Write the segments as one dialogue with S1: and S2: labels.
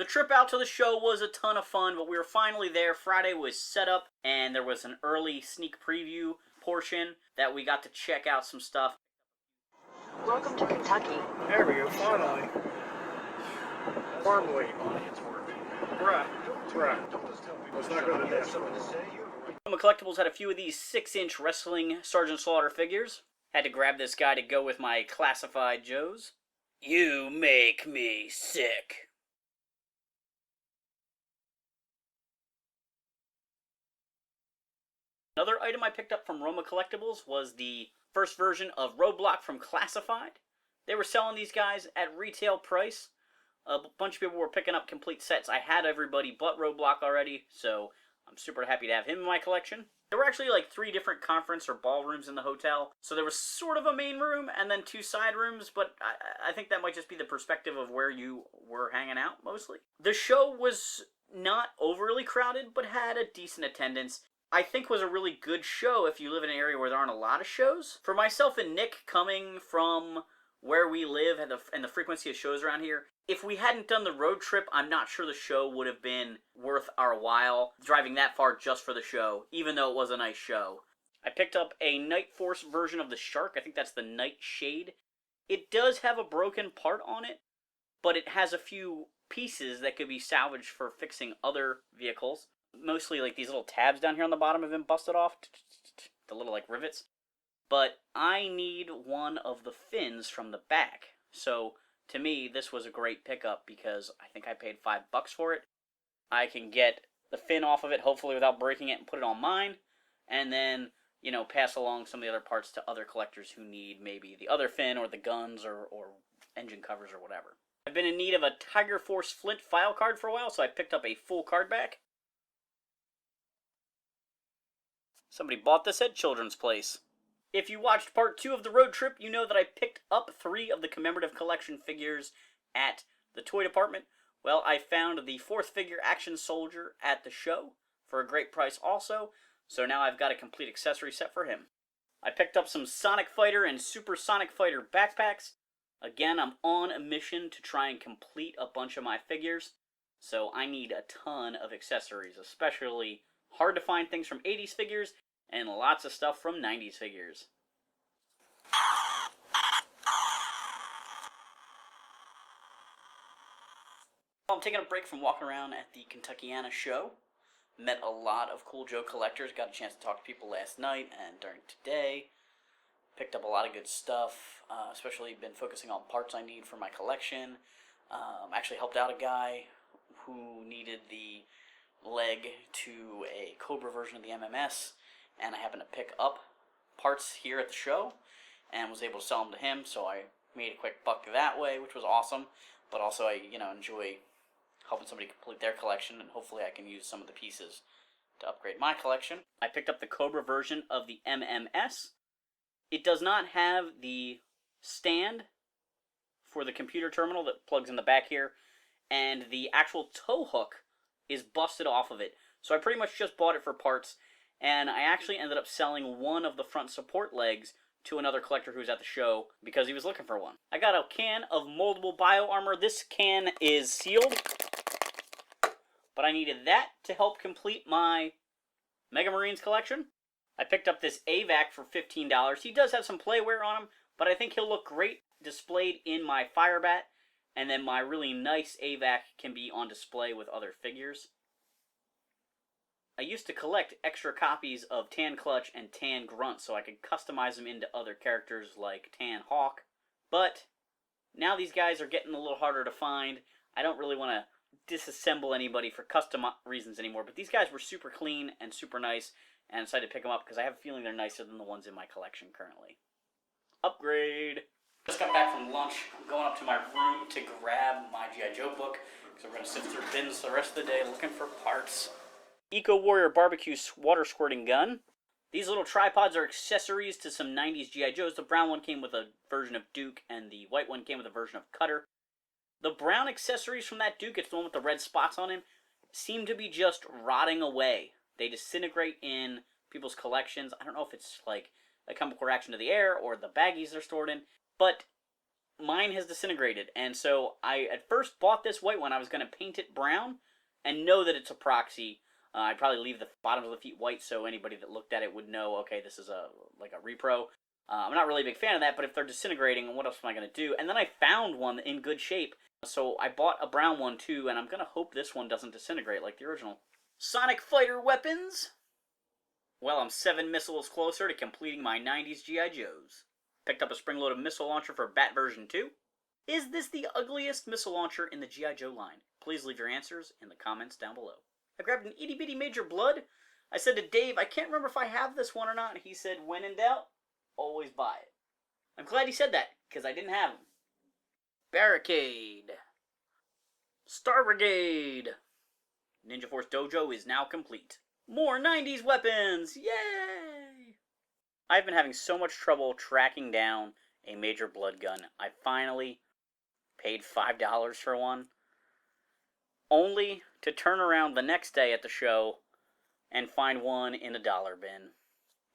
S1: The trip out to the show was a ton of fun, but we were finally there. Friday was set up, and there was an early sneak preview portion that we got to check out some stuff.
S2: Welcome to Kentucky.
S3: There we go, finally. Farm weight. Right. Let's not go to this.
S1: Collectibles had a few of these 6-inch wrestling Sergeant Slaughter figures. Had to grab this guy to go with my classified Joes. You make me sick. Another item I picked up from Roma Collectibles was the first version of Roadblock from Classified. They were selling these guys at retail price. A bunch of people were picking up complete sets. I had everybody but Roadblock already, so I'm super happy to have him in my collection. There were actually like 3 different conference or ballrooms in the hotel. So there was sort of a main room and then 2 side rooms, but I think that might just be the perspective of where you were hanging out mostly. The show was not overly crowded, but had a decent attendance. I think was a really good show if you live in an area where there aren't a lot of shows. For myself and Nick, coming from where we live and the frequency of shows around here, if we hadn't done the road trip, I'm not sure the show would have been worth our while, driving that far just for the show, even though it was a nice show. I picked up a Night Force version of the Shark. I think that's the Nightshade. It does have a broken part on it, but it has a few pieces that could be salvaged for fixing other vehicles. Mostly like these little tabs down here on the bottom have been busted off. The little like rivets. But I need one of the fins from the back. So to me, this was a great pickup because I think I paid $5 for it. I can get the fin off of it, hopefully without breaking it, and put it on mine. And then, you know, pass along some of the other parts to other collectors who need maybe the other fin or the guns or engine covers or whatever. I've been in need of a Tiger Force Flint file card for a while, so I picked up a full card back. Somebody bought this at Children's Place. If you watched part 2 of the road trip, you know that I picked up 3 of the commemorative collection figures at the toy department. Well, I found the 4th figure Action Soldier at the show for a great price also, so now I've got a complete accessory set for him. I picked up some Sonic Fighter and Super Sonic Fighter backpacks. Again, I'm on a mission to try and complete a bunch of my figures, so I need a ton of accessories, especially hard to find things from 80s figures, and lots of stuff from 90s figures. I'm taking a break from walking around at the Kentuckiana show. Met a lot of cool Joe collectors, got a chance to talk to people last night and during today. Picked up a lot of good stuff, especially been focusing on parts I need for my collection. Actually helped out a guy who needed the leg to a Cobra version of the MMS, and I happened to pick up parts here at the show and was able to sell them to him, so I made a quick buck that way, which was awesome. But also I enjoy helping somebody complete their collection, and hopefully I can use some of the pieces to upgrade my collection. I picked up the Cobra version of the MMS. It does not have the stand for the computer terminal that plugs in the back here, and the actual tow hook is busted off of it. So I pretty much just bought it for parts, and I actually ended up selling one of the front support legs to another collector who was at the show because he was looking for one. I got a can of Moldable Bio Armor. This can is sealed, but I needed that to help complete my Mega Marines collection. I picked up this AVAC for $15. He does have some playwear on him, but I think he'll look great displayed in my Firebat. And then my really nice AVAC can be on display with other figures. I used to collect extra copies of Tan Clutch and Tan Grunt so I could customize them into other characters like Tan Hawk. But now these guys are getting a little harder to find. I don't really want to disassemble anybody for custom reasons anymore. But these guys were super clean and super nice, and I decided to pick them up because I have a feeling they're nicer than the ones in my collection currently. Upgrade! Just got back from lunch. I'm going up to my room to grab my GIJoe book because we're going to sift through bins the rest of the day looking for parts. Eco Warrior Barbecue Water Squirting Gun. These little tripods are accessories to some 90s GIJoes. The brown one came with a version of Duke, and the white one came with a version of Cutter. The brown accessories from that Duke, it's the one with the red spots on him, seem to be just rotting away. They disintegrate in people's collections. I don't know if it's like a chemical reaction to the air or the baggies they're stored in. But mine has disintegrated. And so I at first bought this white one. I was going to paint it brown and know that it's a proxy. I'd probably leave the bottoms of the feet white so anybody that looked at it would know, okay, this is like a repro. I'm not really a big fan of that, but if they're disintegrating, what else am I going to do? And then I found one in good shape. So I bought a brown one too, and I'm going to hope this one doesn't disintegrate like the original. Sonic Fighter weapons. Well, I'm 7 missiles closer to completing my 90s GIJoes. Picked up a spring-loaded missile launcher for Bat version 2. Is this the ugliest missile launcher in the GIJoe line? Please leave your answers in the comments down below. I grabbed an itty-bitty Major Blood. I said to Dave, I can't remember if I have this one or not. He said, when in doubt, always buy it. I'm glad he said that, because I didn't have him. Barricade. Star Brigade. Ninja Force Dojo is now complete. More 90s weapons! Yay! I've been having so much trouble tracking down a Major Blood gun. I finally paid $5 for one, only to turn around the next day at the show and find one in a dollar bin.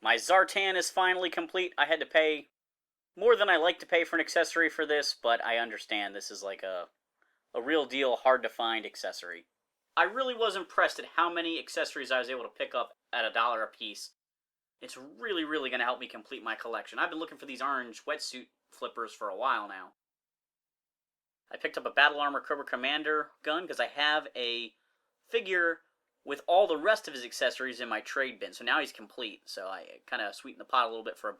S1: My Zartan is finally complete. I had to pay more than I like to pay for an accessory for this, but I understand this is like a real deal, hard to find accessory. I really was impressed at how many accessories I was able to pick up at $1 a piece. It's really, really going to help me complete my collection. I've been looking for these orange Wetsuit Flippers for a while now. I picked up a Battle Armor Cobra Commander gun because I have a figure with all the rest of his accessories in my trade bin. So now he's complete. So I kind of sweetened the pot a little bit for $1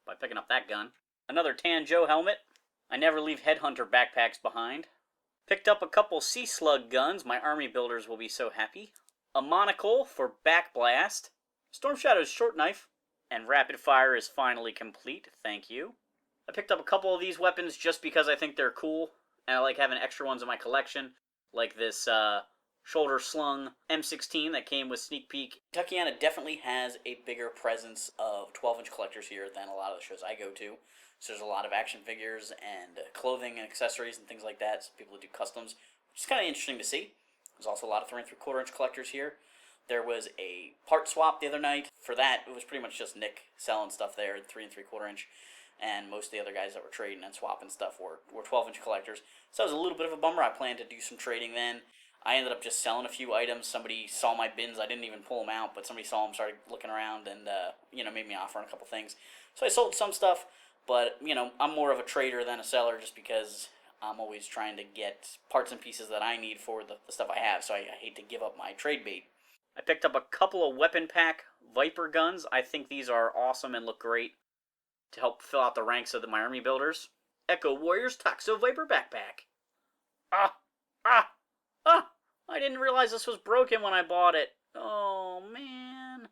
S1: by picking up that gun. Another Tan Joe helmet. I never leave Headhunter backpacks behind. Picked up a couple Sea Slug guns. My army builders will be so happy. A monocle for Backblast. Storm Shadow's short knife. And Rapid Fire is finally complete. Thank you. I picked up a couple of these weapons just because I think they're cool. And I like having extra ones in my collection. Like this shoulder slung M16 that came with Sneak Peek. Kentuckiana definitely has a bigger presence of 12-inch collectors here than a lot of the shows I go to. So there's a lot of action figures and clothing and accessories and things like that. So people who do customs, which is kind of interesting to see. There's also a lot of 3 3/4-inch collectors here. There was a part swap the other night. For that, it was pretty much just Nick selling stuff there, 3 3/4-inch. And most of the other guys that were trading and swapping stuff were 12-inch collectors. So it was a little bit of a bummer. I planned to do some trading then. I ended up just selling a few items. Somebody saw my bins. I didn't even pull them out, but somebody saw them, started looking around, and made me offer on a couple things. So I sold some stuff, but I'm more of a trader than a seller just because I'm always trying to get parts and pieces that I need for the stuff I have. So I hate to give up my trade bait. I picked up a couple of weapon pack Viper guns. I think these are awesome and look great to help fill out the ranks of my army builders. Echo Warriors Toxo Viper backpack. I didn't realize this was broken when I bought it. Oh, man.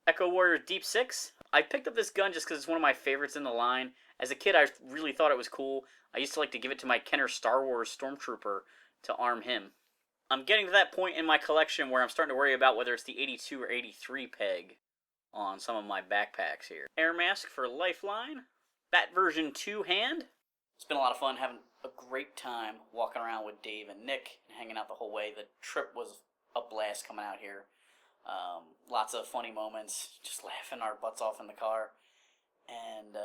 S1: Echo Warrior Deep 6. I picked up this gun just because it's one of my favorites in the line. As a kid, I really thought it was cool. I used to like to give it to my Kenner Star Wars Stormtrooper to arm him. I'm getting to that point in my collection where I'm starting to worry about whether it's the 82 or 83 peg on some of my backpacks here. Air mask for Lifeline. Bat version 2 hand. It's been a lot of fun having a great time walking around with Dave and Nick and hanging out the whole way. The trip was a blast coming out here. Lots of funny moments, just laughing our butts off in the car. And,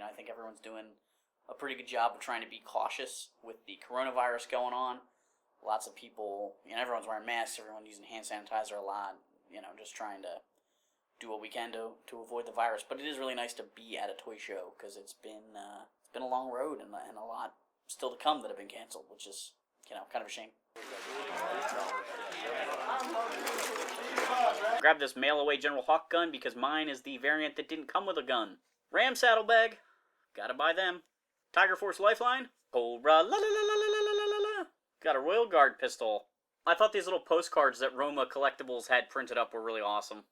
S1: I think everyone's doing a pretty good job of trying to be cautious with the coronavirus going on. Lots of people, everyone's wearing masks, everyone's using hand sanitizer a lot, just trying to do what we can to avoid the virus. But it is really nice to be at a toy show because it's been a long road and a lot still to come that have been canceled, which is, kind of a shame. Grab this mail-away General Hawk gun because mine is the variant that didn't come with a gun. Ram saddlebag. Gotta buy them. Tiger Force Lifeline. Cobra la la la la la la la la. Got a Royal Guard pistol. I thought these little postcards that Roma Collectibles had printed up were really awesome.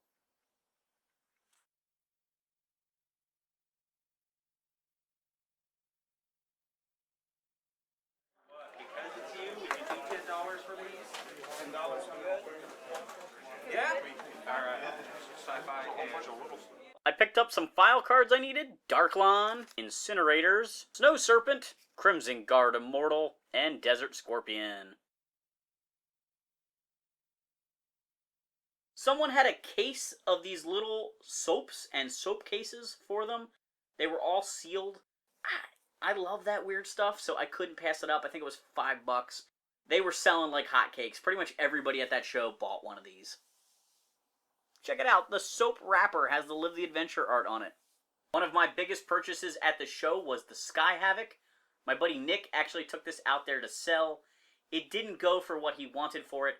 S1: Because it's you, would you do $10 for these? $10 for good? Yeah? Alright. Sci-fi and... I picked up some file cards I needed. Darklon, Incinerators, Snow Serpent, Crimson Guard Immortal, and Desert Scorpion. Someone had a case of these little soaps and soap cases for them. They were all sealed. I love that weird stuff, so I couldn't pass it up. I think it was $5. They were selling like hotcakes. Pretty much everybody at that show bought one of these. Check it out. The soap wrapper has the Live the Adventure art on it. One of my biggest purchases at the show was the Sky Havoc. My buddy Nick actually took this out there to sell. It didn't go for what he wanted for it.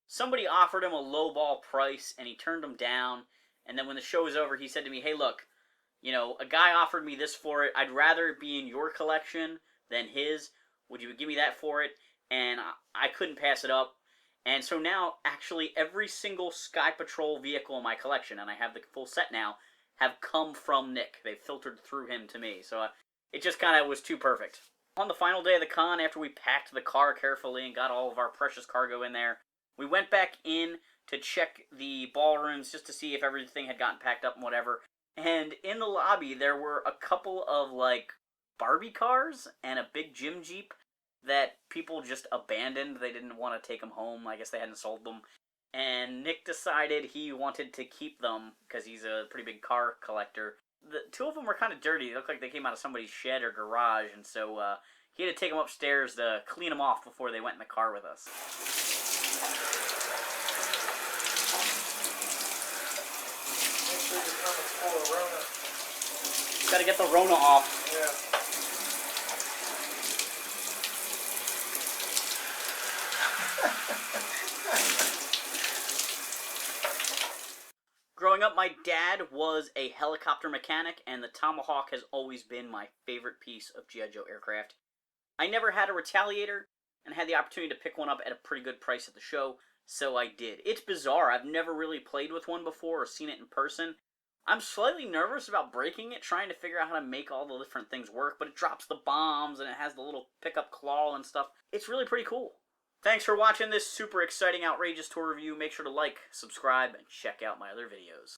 S1: Somebody offered him a lowball price, and he turned him down. And then when the show was over, he said to me, hey, look, you know, a guy offered me this for it. I'd rather it be in your collection than his. Would you give me that for it? And I couldn't pass it up. And so now, actually, every single Sky Patrol vehicle in my collection, and I have the full set now, have come from Nick. They filtered through him to me. So it just kind of was too perfect. On the final day of the con, after we packed the car carefully and got all of our precious cargo in there, we went back in to check the ballrooms just to see if everything had gotten packed up and whatever. And in the lobby, there were a couple of, like, Barbie cars and a big gym Jeep that people just abandoned. They didn't want to take them home. I guess they hadn't sold them. And Nick decided he wanted to keep them because he's a pretty big car collector. The two of them were kind of dirty. They looked like they came out of somebody's shed or garage, and so he had to take them upstairs to clean them off before they went in the car with us.
S3: Make sure your helmet's full of Rona.
S1: Gotta get the Rona off.
S3: Yeah.
S1: Growing up, my dad was a helicopter mechanic, and the Tomahawk has always been my favorite piece of GIJoe aircraft. I never had a Retaliator, and had the opportunity to pick one up at a pretty good price at the show, so I did. It's bizarre. I've never really played with one before or seen it in person. I'm slightly nervous about breaking it, trying to figure out how to make all the different things work, but it drops the bombs, and it has the little pickup claw and stuff. It's really pretty cool. Thanks for watching this super exciting, outrageous tour review. Make sure to like, subscribe, and check out my other videos.